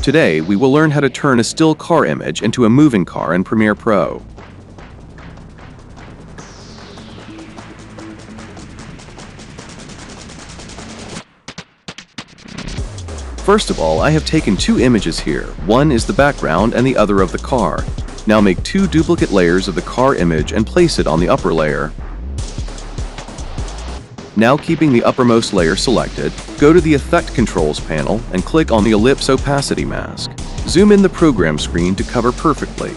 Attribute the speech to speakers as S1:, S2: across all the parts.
S1: Today, we will learn how to turn a still car image into a moving car in Premiere Pro. First of all, I have taken two images here. One is the background and the other of the car. Now make two duplicate layers of the car image and place it on the upper layer. Now, keeping the uppermost layer selected, go to the Effect Controls panel and click on the Ellipse Opacity Mask. Zoom in the program screen to cover perfectly.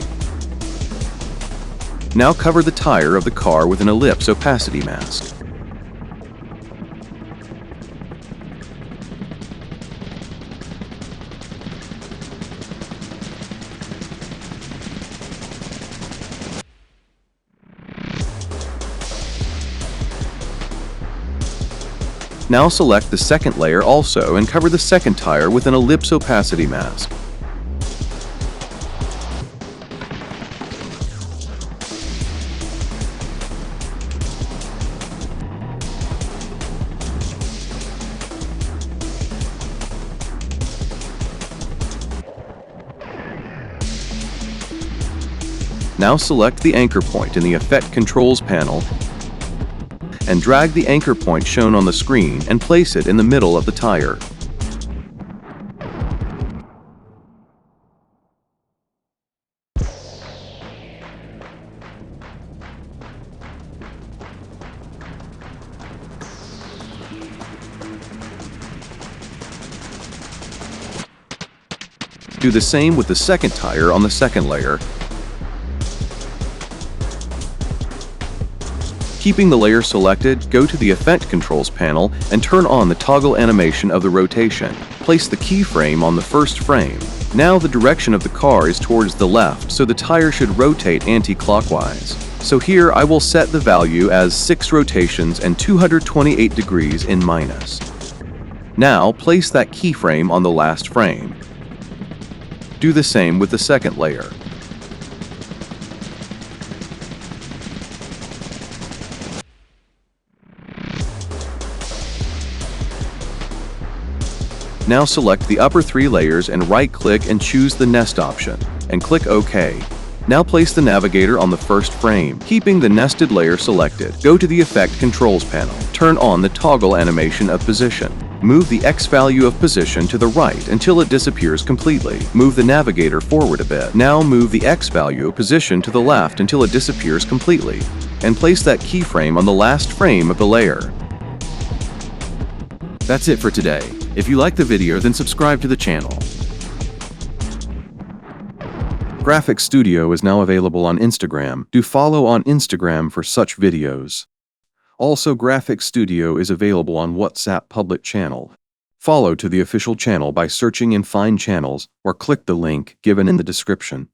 S1: Now cover the tire of the car with an Ellipse Opacity Mask. Now select the second layer also and cover the second tire with an Ellipse Opacity Mask. Now select the anchor point in the Effect Controls panel and drag the anchor point shown on the screen and place it in the middle of the tire. Do the same with the second tire on the second layer. Keeping the layer selected, go to the Effect Controls panel and turn on the toggle animation of the rotation. Place the keyframe on the first frame. Now the direction of the car is towards the left, so the tire should rotate anti-clockwise. So here I will set the value as 6 rotations and 228 degrees in minus. Now place that keyframe on the last frame. Do the same with the second layer. Now select the upper 3 layers and right-click and choose the Nest option, and click OK. Now place the navigator on the first frame. Keeping the nested layer selected, go to the Effect Controls panel. Turn on the toggle animation of position. Move the X value of position to the right until it disappears completely. Move the navigator forward a bit. Now move the X value of position to the left until it disappears completely, and place that keyframe on the last frame of the layer. That's it for today. If you like the video, then subscribe to the channel. Graphics Studio is now available on Instagram. Do follow on Instagram for such videos. Also, Graphics Studio is available on WhatsApp public channel. Follow to the official channel by searching in Find Channels or click the link given in the description.